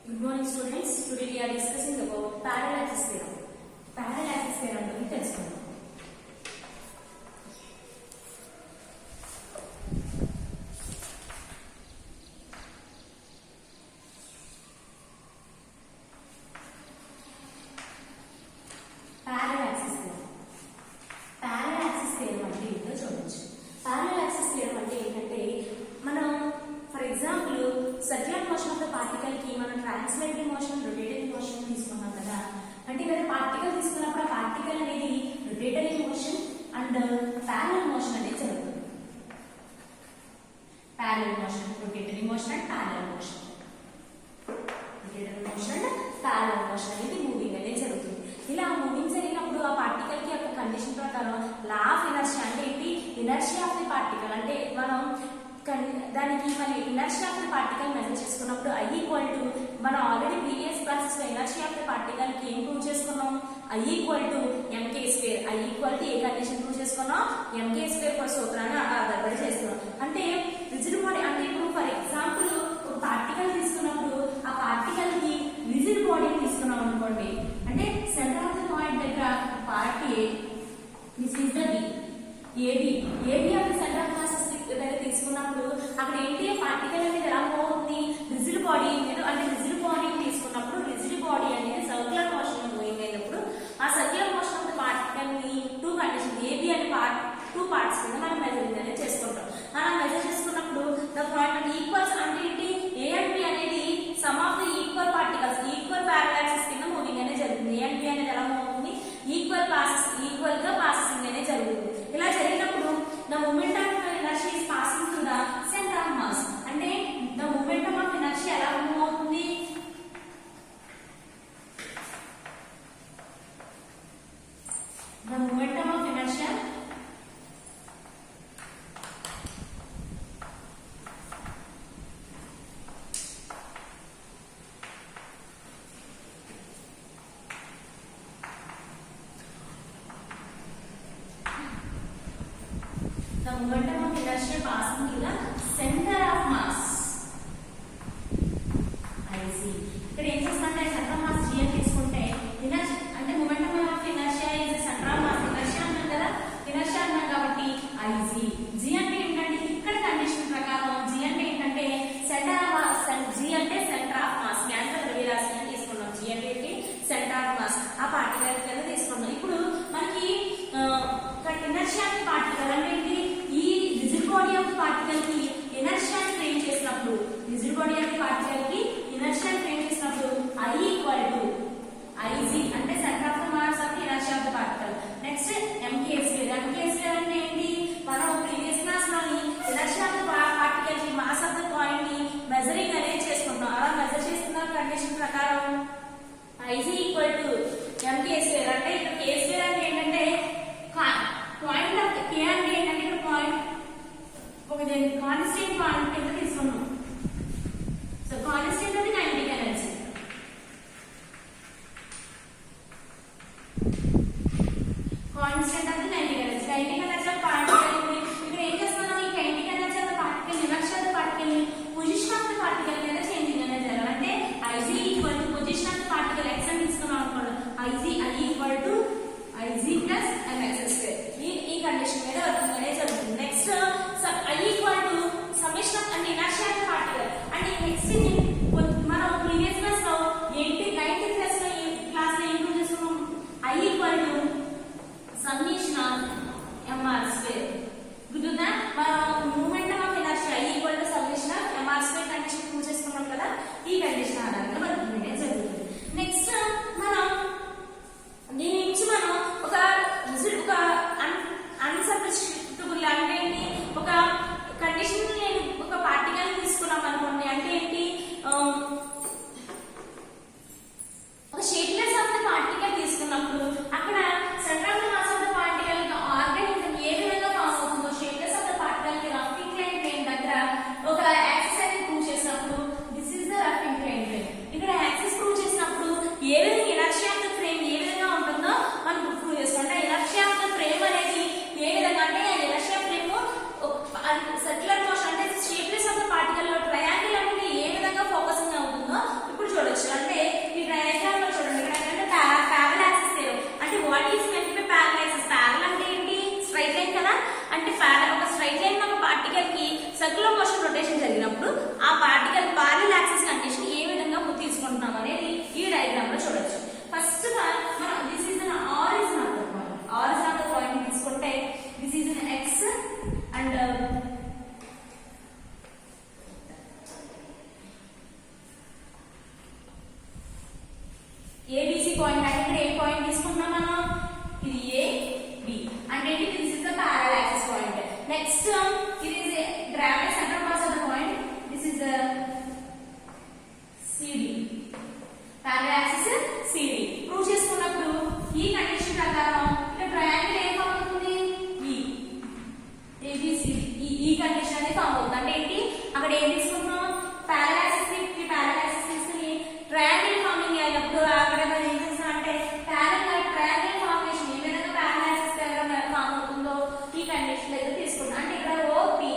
Good morning students. Today we are discussing about parallel axis theorem. Parallel axis theorem గురించి తెలుసుకుందాం. Parallel axis theorem. Parallel axis theorem అంటే ఏంటో చూడొచ్చు. Parallel axis theorem అంటే ఏంటంటే మనం for example circular motion of the particle కి మనం ట్రాన్స్లేటరీ మోషన్, రొటేటరీ మోషన్ తీసుకున్నాం కదా. అంటే ఇక్కడ పార్టికల్ తీసుకున్నప్పుడు ఆ పార్టికల్ అనేది rotatory motion and parallel motion అనేది జరుగుతుంది. Parallel motion, rotatory motion and parallel motion. Rotatory motion and parallel motion అనేది మూవింగ్ అనేది జరుగుతుంది. ఇలా మూవింగ్ జరిగినప్పుడు ఆ పార్టికల్ కి యొక్క కండిషన్ ప్రకారం లా ఆఫ్ ఇనర్షియా అంటే ఏంటి, ఇనర్షియా ఆఫ్ ది పార్టికల్ అంటే మనం దానికి మళ్ళీ inertia of the particle measure చేసుకున్నప్పుడు I ఈక్వల్ టు మనం ఆల్రెడీ ప్రీవియస్ క్లాసెస్ లో ఇనర్షియా ఆఫ్ ది పార్టికల్ కి ఏం ప్రూవ్ చేసుకున్నాం, I equal to mk square. I equal to A condition prove చేసుకున్నాం, mk స్క్వేర్ ఫర్ సూత్రాన్ని ఆధారపడి చేస్తున్నాం. అంటే రిజిడ్ బాడీ అంటే ఇప్పుడు ఫర్ ఎగ్జాంపుల్ ఒక పార్టికల్ తీసుకున్నప్పుడు ఆ పార్టికల్ కి రిజిడ్ బాడీ తీసుకున్నాం అనుకోండి, అంటే సెంటర్ ఆఫ్ ది పాయింట్ దగ్గర part A, this is the B, AB of the centre of mass దగ్గర తీసుకున్నప్పుడు అక్కడ ఏంటి పార్టికల్ అనేది ఎలా పోతుంది, రిజిడ్ బాడీ అంటే రిజిడ్ బాడీ తీసుకున్నప్పుడు రిజిడ్ బాడీ అనేది సర్క్యులర్ మోషన్ మూవింగ్ అయినప్పుడు ఆ circular motion of the particle ని టూ కండిషన్ ఏబి అనే టూ పార్ట్స్ కింద మనం మెజరింగ్ అనేది చేసుకుంటాం. మనం మెజర్ చేసుకున్నప్పుడు ద పాయింట్ ఈక్వల్స్ అంటే ఏంటి, ఏ అండ్ బి అనేది some of the equal particles equal parallel axis కింద మూవింగ్ అనేది జరుగుతుంది. ఏ అండ్ బి అనేది ఎలా మూవ్ ఈక్వల్ గా ప్రాసెసింగ్ అనేది జరుగుతుంది. ఇలా జరిగినప్పుడు the moment of inertia is passing through the centre of mass. అంటే ద మూమెంటం ఆఫ్ ఇనర్షియా ఎలా మూవ్ అవుతుంది, the momentum of inertia the momentum of inertia passing to the center of mass IC. ఇక్కడ ఏం చేస్తామంటే centre of mass G అని తీసుకుంటే inertia అంటే momentum of inertia is the center of mass. Inertia అన్నాం కదా, ఇనర్షియా అన్నాం కాబట్టి IC. G అంటే ఏంటంటే ఇక్కడ కండిషన్ ప్రకారం G అంటే ఏంటంటే సెంటర్ ఆఫ్ మాస్, G అంటే సెంటర్ ఆఫ్ మాస్, కేంద్ర ద్రవ్యరాశి అని తీసుకున్నాం. G అంటే ఏంటి, సెంటర్ ఆఫ్ మాస్, ఆ పార్టికల్ కింద తీసుకున్నాం. ఇప్పుడు మనకి ఇనర్షియా ఆఫ్ పార్టికల్ అంటే ఏంటి, ఈ రిజిడ్ బాడీ ఆఫ్ పార్టికల్ కి ఇనర్షియా ఫ్రేమ్ చేసినప్పుడు, రిజిడ్ బాడీ ఆఫ్ పార్టికల్ కి ఇనర్షియా ఫ్రేమ్ చేసినప్పుడు I ఈక్వల్ టు IC అంటే centre of the mass of inertia of the particle. Next mk square. mk square అంటే ఏంటి, మనం ప్రీవియస్ క్లాస్ లోని inertia of the particle కి mass of the point ని measuring అనేది చేసుకుంటాం. అలా మెజర్ చేసుకున్న కండిషన్ ప్రకారం IC equal to mk square. అంటే ఇక్కడ k స్క్వేర్ అంటే ఏంటంటే పాయింట్ ఆఫ్ k అంటే ఏంటంటే ఇక్కడ పాయింట్ ఒక కాన్స్టెంట్ పాయింట్ కింద తీసుకున్నాం. సో కాన్స్టెంట్ అది కైనెటిక్ ఎనర్జీ. కాన్స్టెంట్ అది kinetic energy. Kinetic energy of particle ఇక్కడ ఏం చేస్తున్నాం, ఈ kinetic energy of particle inertia of particle ని పొజిషన్ ఆఫ్ ద పార్టికల్ మీద చేంజింగ్ అనేది జరగాలంటే IC equal to position of the particle x అని తీసుకున్నాం అనుకోండి, I equal to IC plus mx square. ఈ కండిషన్ మీద వర్కింగ్ అనేది జరుగుతుంది. Next I equal to summation of అంటే ఇనర్షియా ఆఫ్ పార్టికల్. అంటే నెక్స్ట్ మనం ప్రీవియస్ క్లాస్ లో 19th క్లాస్ లో ఏం ప్రూవ్ చేసుకున్నాం, I equal to summation of mr square. గుర్తుందా, మనం momentum of inertia I equal to summation of mr square condition prove చేసుకున్నాం కదా. ఈ కండిషన్ ఆధారంగా వర్కింగ్ అనేది జరుగుతుంది. నెక్స్ట్ మనం ఏబిసి పాయింట్ అంటే ఇక్కడ ఏ పాయింట్ తీసుకుంటున్నాం మనం, ఇది ఏ బి అంటే this is the parallel axis point. Next it is a gravity center of mass of the point. This is the CD. Parallel axis CD. Prove చేసుకున్నప్పుడు ఈ condition ప్రకారం ఇక్కడ ట్రయాంగిల్ ఏం ఫామ్ అవుతుంది, ఈ ఏబిసి ఈ condition అనేది ఫామ్ అవుతుంది. అంటే ఏంటి, అక్కడ ఏం తీసుకుంటున్నాం, parallel axis కి parallel axis తీసుకుని ట్రయాంగిల్ ఫార్మింగ్ అయినప్పుడు అక్కడ మనం ఏం చేస్తాం అంటే parallel ట్రయాంగిల్ ఫార్మేషన్ ఏ విధంగా parallel axis దగ్గర ఫామ్ అవుతుందో ఈ కండిషన్ అయితే తీసుకుంటాం. అంటే ఇక్కడ ఓపి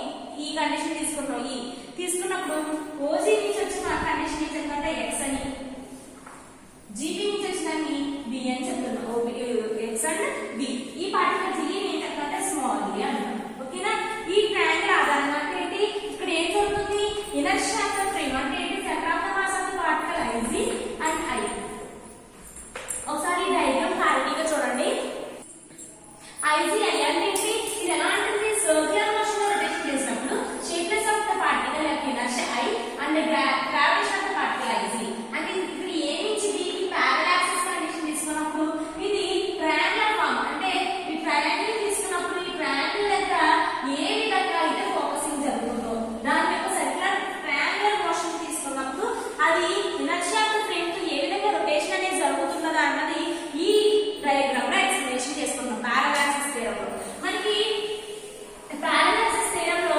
ఈ కండిషన్ తీసుకుంటాం, ఈ తీసుకున్నప్పుడు ఓజీ నుంచి వచ్చిన కండిషన్ ఏం చెప్తుందంటే ఎక్స్ అని, జీబీ నుంచి వచ్చిందని బి అని చెప్తున్నాం. ఓపి ఎక్స్ అండ్ బి, ఈ పార్టికల్ జీ ఏం చెప్తుందంటే స్మాల్ బి అంటాం. ఓకేనా, ఈ ట్రయాంగిల్ ఆధారంగా అంటే ఏంటి, ఇక్కడ ఏం జరుగుతుంది, ఇనర్షియా ఆఫ్ ద ఫ్రేమ్ అంటే ఏంటి, centre of the mass of the particle IG and I. ఒకసారి ఈ డయాగ్రామ్ క్లారిటీగా చూడండి. ఐజీ ఐ అంటే ఏంటి, ఇది ఎలా ఉంటుంది, సర్క్యులర్ మోషన్ లో రొటేషన్ చేసినప్పుడు షేప్లెస్ ఆఫ్ ద పార్టికల్ యొక్క inertia I and gravitation of the particle IG. అంటే ఇక్కడ ఏ నుంచి బి కి parallel axis కండిషన్ తీసుకున్నప్పుడు ఇది ట్రయాంగిల్ ఫార్మ్. అంటే ఈ ట్రయాంగిల్ తీసుకున్నప్పుడు ఈ ట్రయాంగిల్ దగ్గర ఏ విధంగా అయితే ఫోకసింగ్ జరుగుతుందో దాని యొక్క సర్క్యులర్ ట్రయాంగులర్ మోషన్ తీసుకున్నప్పుడు అది ఇనర్షియా ఆఫ్ ద ఫ్రేమ్ తో ఏ విధంగా రొటేషన్ అనేది జరుగుతున్నదా అన్నది ఈ డయాగ్రామ్ లో ఎక్స్ప్లెనేషన్ చేసుకుంటాం. parallel axis థియరం లో మనకి parallel axis థియరం లో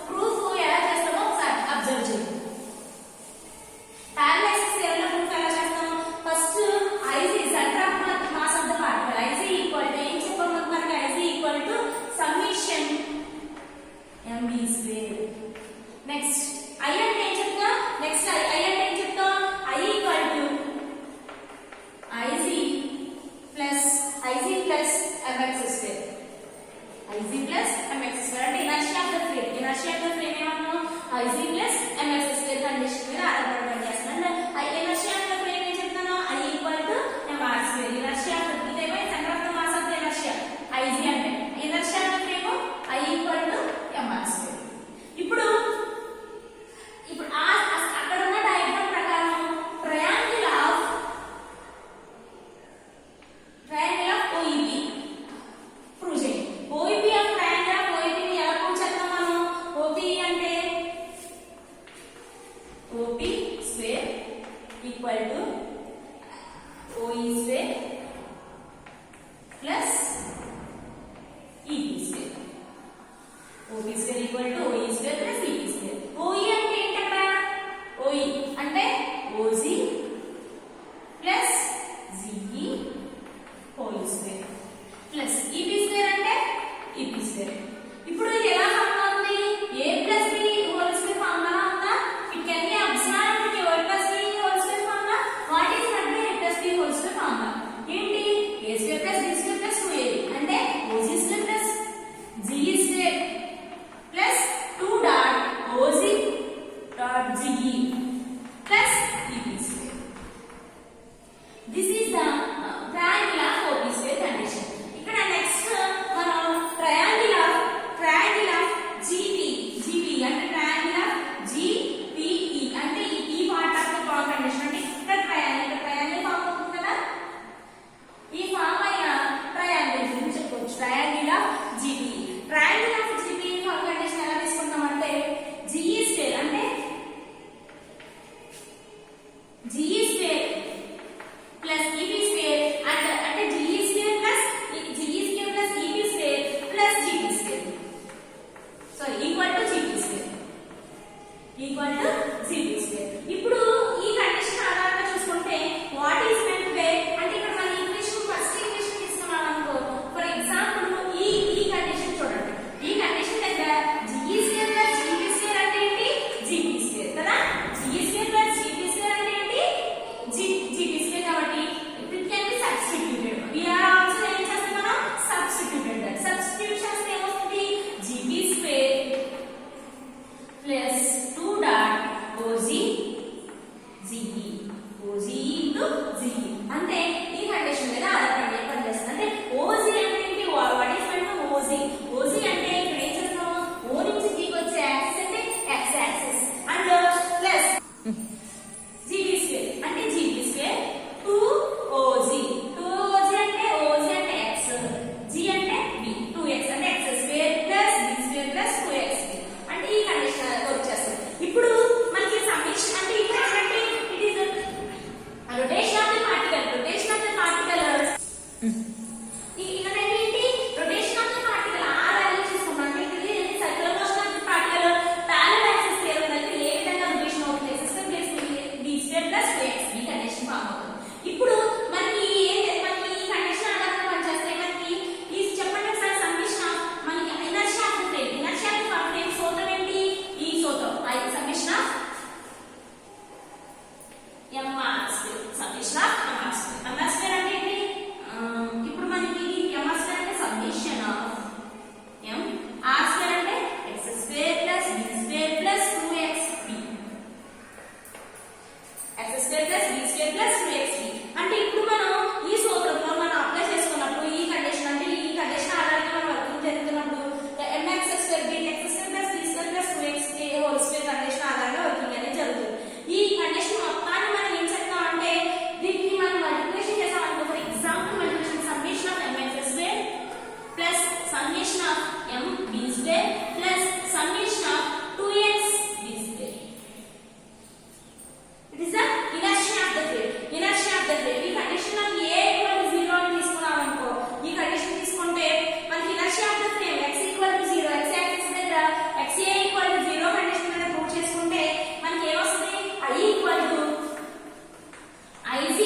ప్రూఫ్ ఎలా చేస్తామో ఒకసారి అబ్జర్వ్ చేయండి. parallel axis థియరం లో ప్రూఫ్ ఎలా చేస్తాము, first IG centre of mass of the particle IG equal to ఏం చెప్పాము మనకి, IG equal to summation MB square. Next I అంటే ఏం చెప్తా, నెక్స్ట్ ఐ అంటే ఏం చెప్తాం, I equal to IG plus MX square, IG plus MX square అంటే inertia of the frame. Inertia of the frame ఏమన్నాం, IG plus MX square condition మీద ఆధారపడి పనిచేస్తుంది. ఇనర్షియా ఆఫ్ ద ఫ్రేమ్ ఏం చెప్తాను, I equal to MR square. Inertia of the ఇదేమో centre of the mass of the inertia IG అంటే, inertia of the frame I equal to MR square. ఇప్పుడు అక్కడ ఉన్న డయాగ్రామ్ ప్రకారం ట్రయాంగిల్ ఆఫ్ ఓఈపీ ప్రూవ్ చేయండి. OEP of triangle of OEP ని ఎలా prove చేద్దాం మనం, ఓపీ అంటే OP square equal to OE square plus EP square. OP square equal to OE square plus EP square. OE అంటే ఏంటక్కడ, OE అంటే OG plus GE whole square plus EP square అంటే EP square. ఇప్పుడు ఇది ఎలా formula ఉంది, a plus b whole square formula ఉందా, it can be observed a plus b whole square formula. What is not a plus b whole square formula ఏంటి, a square plus b square plus 2ab అంటే OG square plus GE square plus 2 dot OG dot GE plus EP square. This is the triangle of OP square condition. ఇక్కడ next మనం triangle of GB అంటే triangle of GPE అంటే ఈ part of the condition. అంటే ఇక్కడ triangle form అవుతుంది కదా, ఈ ఫామ్ అయిన ట్రయాంగిల్ గురించి చెప్పవచ్చు. Triangle of GPE, triangle of GPE form condition ఎలా తీసుకుంటామంటే జీఈ స్క్వేర్ అంటే GE square plus EP square అంటే GE square plus EP square plus GP square, sorry equal to GP square. ఇప్పుడు ఈ కండిషన్ ఆధారంగా చూసుకుంటే వాట్ ఈస్ మెant బై అంటే ఇక్కడ మన ఈక్వేషన్ ఫస్ట్ ఈక్వేషన్ తీసుకున్నాం అనుకో, ఫర్ ఎగ్జాంపుల్ ఈ కండిషన్ చూడండి. ఈ కండిషన్ దగ్గర GE square plus GP square అంటే ఏంటి, జీపీ స్క్వేర్ కదా, GE square plus GP square అంటే ఏంటి summation of mr square. mr square అంటే ఏంటి? ఇప్పుడు మనకి mr స్క్వేర్ అంటే summation of m r square అంటే x square plus b square plus 2xb. x square plus b square plus 2xb అంటే ఇప్పుడు మనం ఈ సూత్రంలో మనం అప్లై చేసుకున్నప్పుడు ఈ కండిషన్ అంటే ఈ కండిషన్ ఆధారంగా మనం వర్కింగ్ జరుగుతున్నప్పుడు mx square b x square plus b square plus 2xb whole square condition ఆధారంగా వర్కింగ్ అనేది జరుగుతుంది. ఈ కండిషన్ మొత్తాన్ని మనం ఏం చేద్దాం అంటే దీనికి మనం మల్టిప్లికేషన్ చేసాం అనుకో. For example multiplication summation of mx square plus summation of mb square plus summation of 2xb square. It is the inertia of the grade. Inertia of the grade ఈ కండిషన్ లో a ఈక్వల్ టు 0 అని తీసుకున్నాం అనుకో. ఈ condition తీసుకుంటే మనకి inertia of the frame x equal to 0 x axis దగ్గర xa equal to 0 condition మీద ప్రూవ్ చేసుకుంటే మనకి ఏమొస్తుంది? I equal to Ig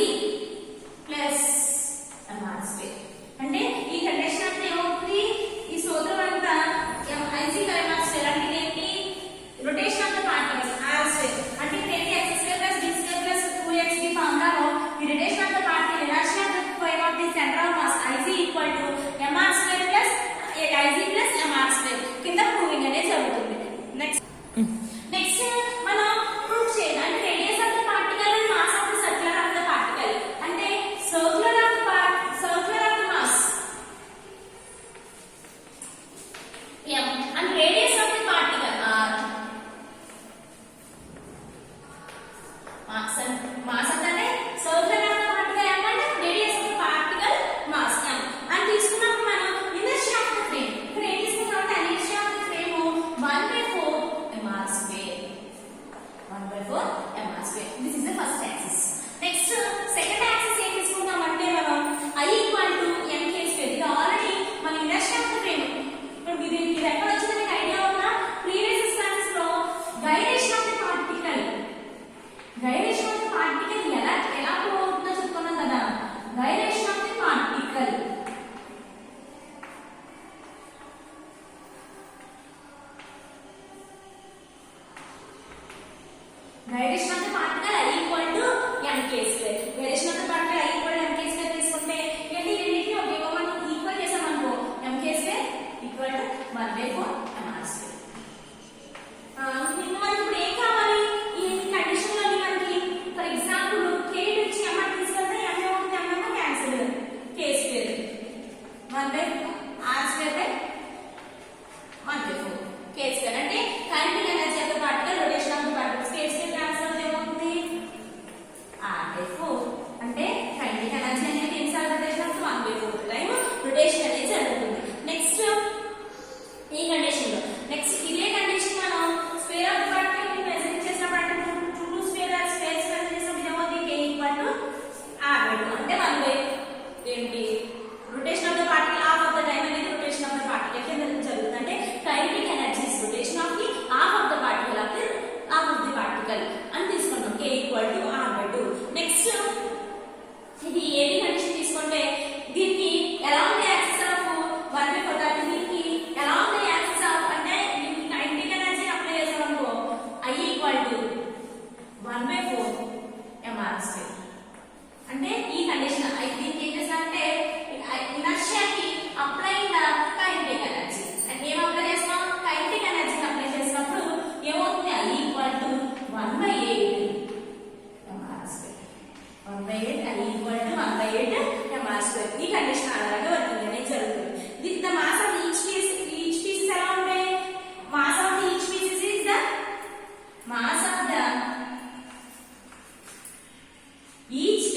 plus mr square. అంటే ఈ కండిషన్ అంటే ఏమవుతుంది? ఈ సూత్రం అంతా Ig mr స్క్వేర్ అంటే ఏంటి? Rotation of the particles r square అంటే ఏంటి? x square plus b square plus 2xb ఫార్ములాలో ఈ rotation of the particle inertia of the frame of the centre of mass Ig equal to mr square plus Ig plus mr square కింద proving అనేది జరుగుతుంది. Next మనం prove చేయాలి అంటే radius of the particle and mass of the circular of the particle అంటే circular of the mass m and radius of the particle r. mass అంటే circular of the particle m అంటే radius of the particle mass m అని తీసుకున్నప్పుడు మనం inertia of the frame ఇక్కడ ఏం తీసుకున్నాం అంటే inertia of the frame 1/4 mr square. 1/4 mr square. This is the first axis. Next second axis ఏం తీసుకుంటాం అంటే మనం I equal to mk square. ఇది ఆల్రెడీ మన ఇనర్షియా ఆఫ్ ద ఫ్రేమ్. ఇప్పుడు ఇది ఎక్కడ వచ్చింది మీకు ఐడియా ఉందా? ప్రీవియస్ క్లాసెస్ లో గైరేషన్ ఆఫ్ ద పార్టికల్ ఎలా ప్రూవ్ అవుతుందో చెప్పుకున్నాం కదా. Gyration of the particle I equal to mk square. Gyration of the particle I equal to mk square తీసుకుంటే ఏంటి? రెండింటిని ఒకే మనం ఈక్వల్ చేసాం అనుకో. mk square equal to 1/4 mr square. మనకి ఇప్పుడు ఏం కావాలి? ఈ కండిషన్ లో మనకి ఫర్ ఎగ్జాంపుల్ k నుంచి mr తీసుకెళ్తే m అవుతుంది. m ఏమో cancel. k square 1/r square by 1/4 k square అంటే kinetic energy of the particle rotation of the particle k square cancel అవుతే ఏమవుతుంది? r/4 అంటే కైనెటిక్ ఎనర్జీ అనేది ఎన్నిసార్లు రొటేషన్ ఆఫ్ 1/4 టైం రొటేషన్ అనేది జరుగుతుంది. నెక్స్ట్ ఈ కండిషన్ లో నెక్స్ట్ ఇదే కండిషన్ మనం స్క్వేర్ ఆఫ్ ద పార్టికల్ ని మెజర్ చేసినప్పుడు అంటే చుట్టూ స్క్వేర్ మెజర్ చేసినప్పుడు ఏమవుతుంది? k ఈక్వల్ టు r/2 అంటే 1/, ఏంటి rotation of the particle half of the time అనేది రొటేషన్ ఆఫ్ ద పార్టికల్ కింద జరుగుతుంది. అంటే kinetic energies rotation of the half of the particle అని తీసుకుంటాం. k equal to r/2. Next ఇది ఏది కండిషన్ తీసుకుంటే దీనికి ఎలా ఉంది? యాక్సిస్ ఆఫ్ 1/4 దీనికి ఎలా ఉంది? యాక్సిస్ ఆఫ్ అంటే దీనికి కైనెటిక్ ఎనర్జీ అప్లై చేసామనుకో I equal to 1/4 mr square. అంటే ఈ కండిషన్ దీనికి ఏం చేస్తామంటే ఇనర్షియాకి అప్లైయింగ్ ద కైనెటిక్ ఎనర్జీ. అంటే ఏం అప్లై చేస్తాం? కైనెటిక్ ఎనర్జీ అప్లై చేసినప్పుడు ఏమవుతుంది? I equal to 1/8 mr square. 1/8 I equal to 1/8 mr square. ఈ కండిషన్ ఆధారంగా వర్కింగ్ అనేది జరుగుతుంది. The mass of each pieces ఎలా ఉంటాయి? Mass of each pieces is the mass of the each